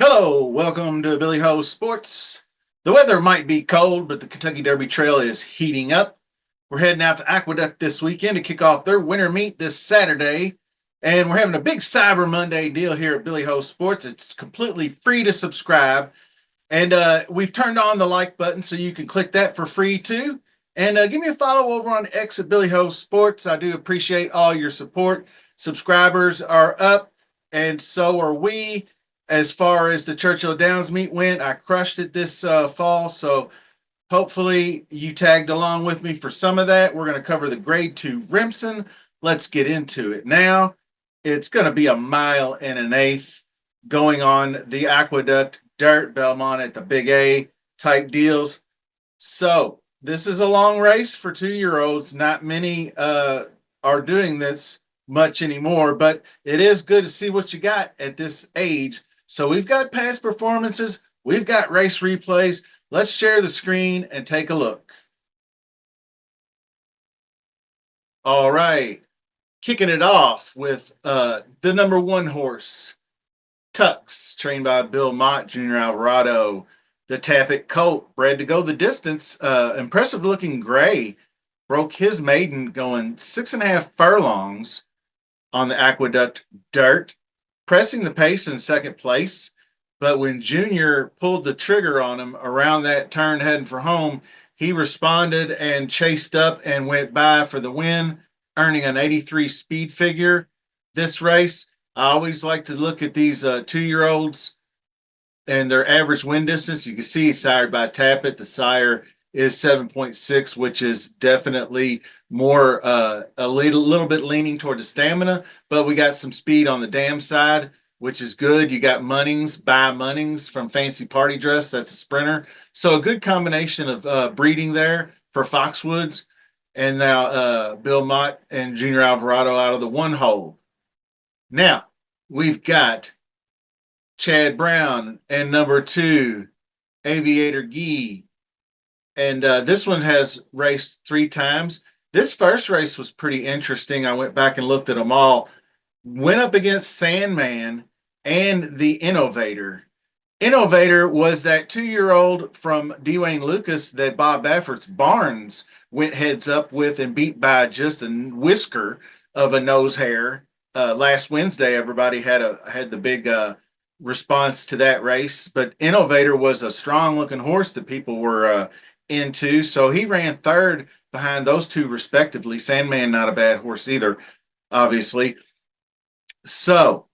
Hello, welcome to Billy Ho Sports. The weather might be cold, but the Kentucky Derby Trail is heating up. We're heading out to Aqueduct this weekend to kick off their winter meet this Saturday. And we're having a big Cyber Monday deal here at Billy Ho Sports. It's completely free to subscribe. And we've turned on the like button so you can click that for free too. And give me a follow over on X at Billy Ho Sports. I do appreciate all your support. Subscribers are up, and so are we. As far as the Churchill Downs meet went, I crushed it this fall. So hopefully you tagged along with me for some of that. We're going to cover the grade 2 Remsen. Let's get into it now. It's going to be a mile and an eighth going on the Aqueduct Dirt Belmont at the Big A type deals. So this is a long race for 2-year-olds. Not many are doing this much anymore, but it is good to see what you got at this age. So we've got past performances. We've got race replays. Let's share the screen and take a look. All right. Kicking it off with the number 1 horse, Tux, trained by Bill Mott, Junior Alvarado. The Tappet Colt, bred to go the distance. Impressive looking gray. Broke his maiden going 6.5 furlongs on the Aqueduct Dirt, pressing the pace in second place. But when Junior pulled the trigger on him around that turn heading for home, he responded and chased up and went by for the win, earning an 83 speed figure this race. I always like to look at these 2-year-olds and their average win distance. You can see sired by Tappet. The sire is 7.6, which is definitely more a little bit leaning toward the stamina, but we got some speed on the dam side, which is good. You got Munnings from Fancy Party Dress. That's a sprinter. So a good combination of breeding there for Foxwoods. And now Bill Mott and Junior Alvarado out of the 1 hole. Now we've got Chad Brown and number 2, Aviator Gee. And this one has raced 3 times. This first race was pretty interesting. I went back and looked at them all. Went up against Sandman and the Innovator. Innovator was that 2-year-old from Dwayne Lucas that Bob Baffert's Barnes went heads up with and beat by just a whisker of a nose hair. Last Wednesday, everybody had the big response to that race, but Innovator was a strong-looking horse that people were into, so he ran third behind those 2 respectively. Sandman, not a bad horse either, obviously. So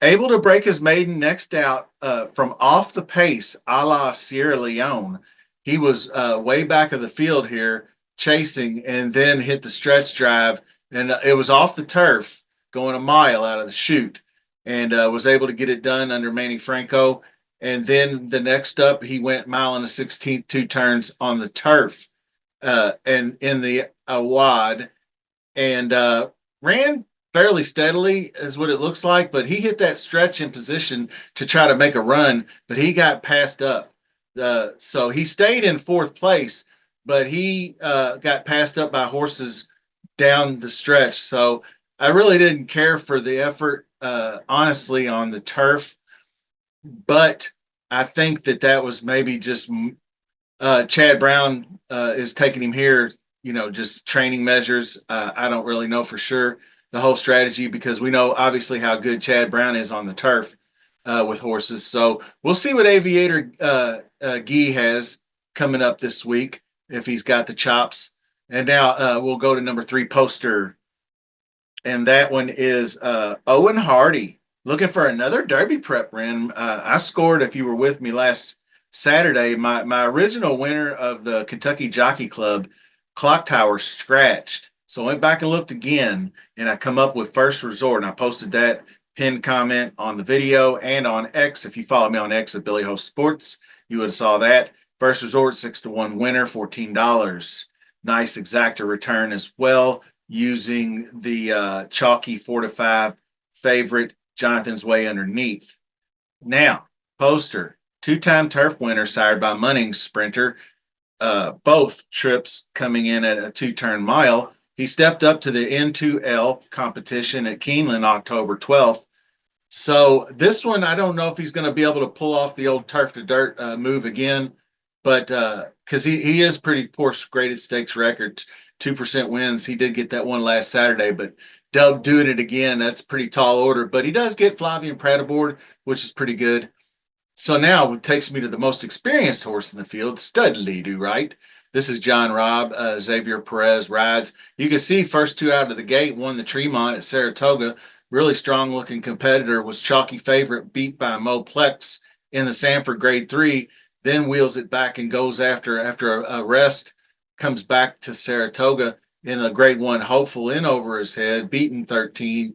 able to break his maiden next out from off the pace, a la Sierra Leone. He was way back of the field here chasing, and then hit the stretch drive, and it was off the turf going a mile out of the chute, and was able to get it done under Manny Franco. And then the next up, he went mile and a 16th, 2 turns on the turf and in the wad, and ran fairly steadily is what it looks like, but he hit that stretch in position to try to make a run, but he got passed up. So he stayed in 4th place, but he got passed up by horses down the stretch. So I really didn't care for the effort, honestly, on the turf, but I think that was maybe just Chad Brown is taking him here, just training measures. I don't really know for sure the whole strategy, because we know obviously how good Chad Brown is on the turf with horses. So we'll see what Aviator Gee has coming up this week, if he's got the chops. And now we'll go to number 3 poster. And that one is Owen Hardy, looking for another Derby prep run. I scored, if you were with me last Saturday, my original winner of the Kentucky Jockey Club clock tower scratched. So I went back and looked again, and I come up with First Resort, and I posted that pinned comment on the video and on X. If you follow me on X at Billy Ho Sports, you would have saw that. First Resort, 6-1 winner, $14. Nice exacta return as well, using the chalky 4-5 favorite Jonathan's Way underneath. Now, poster, 2-time turf winner, sired by Munnings sprinter. both trips coming in at a 2-turn mile. He stepped up to the N2L competition at Keeneland October 12th. So this one, I don't know if he's going to be able to pull off the old turf to dirt move again, but because he is pretty poor graded stakes record, 2% wins. He did get that one last Saturday, but doing it again, that's pretty tall order. But he does get Flavian Prat aboard, which is pretty good. So now it takes me to the most experienced horse in the field, Studley Do Right. This is John Robb. Xavier Perez rides. You can see first two out of the gate won the Tremont at Saratoga. Really strong looking competitor, was chalky favorite, beat by Mo Plex in the Sanford Grade 3, then wheels it back and goes after a rest, comes back to Saratoga in a Grade 1 hopeful in over his head, beaten 13.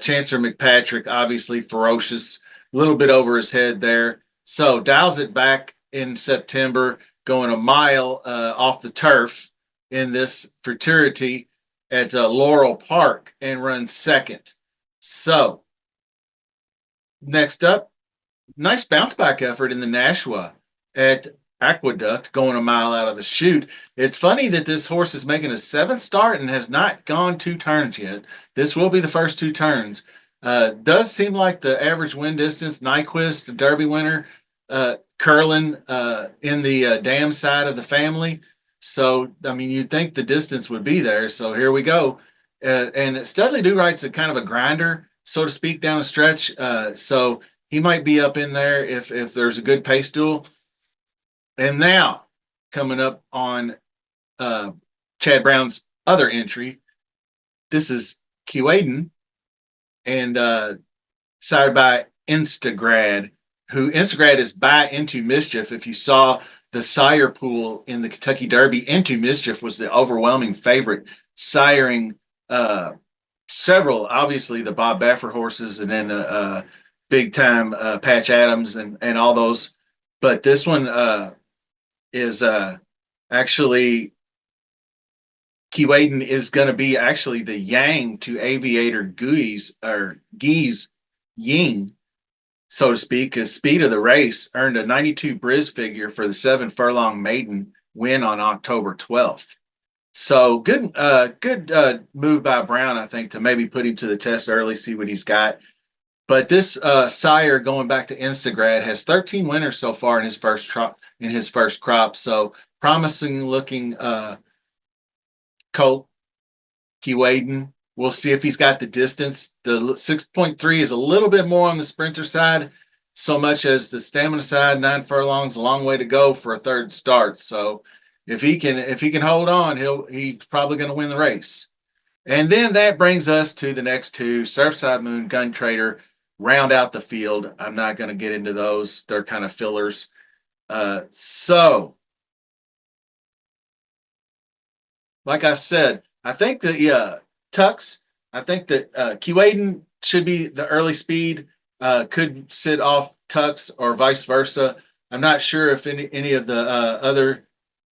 Chancellor McPatrick, obviously ferocious, a little bit over his head there. So dials it back in September, going a mile off the turf in this futurity at Laurel Park and runs second. So next up, nice bounce back effort in the Nashua at Aqueduct, going a mile out of the chute. It's funny that this horse is making a seventh start and has not gone 2 turns yet. This will be the first 2 turns. Does seem like the average win distance. Nyquist, the Derby winner, Curlin in the dam side of the family. So, I mean, you'd think the distance would be there. So here we go. And Studley Do Right's a kind of a grinder, so to speak, down a stretch. So he might be up in there if there's a good pace duel. And now coming up on Chad Brown's other entry, this is Keewaydin and sired by Instagrad, who Instagrad is by Into Mischief. If you saw the sire pool in the Kentucky Derby, Into Mischief was the overwhelming favorite, siring several, obviously the Bob Baffert horses, and then big time Patch Adams and all those. But this one is actually Keewaydin is going to be actually the yang to Aviator Gee's Ying, so to speak, because speed of the race earned a 92 Briz figure for the 7 furlong maiden win on October 12th. So good, move by Brown, I think, to maybe put him to the test early, see what he's got. But this sire, going back to Instagrad, has 13 winners so far in his first crop. So promising looking colt, Keewaydin. We'll see if he's got the distance. The 6.3 is a little bit more on the sprinter side, so much as the stamina side. 9 furlongs, a long way to go for a third start. So if he can hold on, he's probably going to win the race. And then that brings us to the next two. Surfside Moon, Gun Trader round out the field. I'm not going to get into those. They're kind of fillers. So, like I said, I think the Tux, I think that Keewaydin should be the early speed, could sit off Tux or vice versa. I'm not sure if any of the other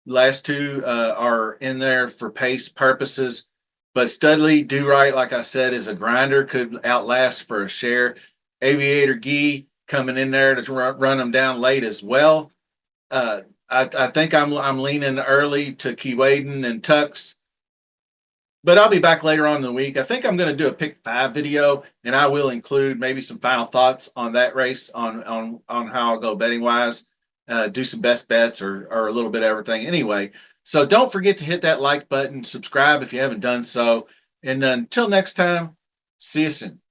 last two are in there for pace purposes. But Studley Do Right, like I said, is a grinder, could outlast for a share. Aviator Gee coming in there to run them down late as well. I think I'm leaning early to Keewaydin and Tux, but I'll be back later on in the week. I think I'm going to do a pick 5 video, and I will include maybe some final thoughts on that race, on how I'll go betting wise, do some best bets or a little bit of everything. Anyway, so don't forget to hit that like button, subscribe if you haven't done so, and until next time, see you soon.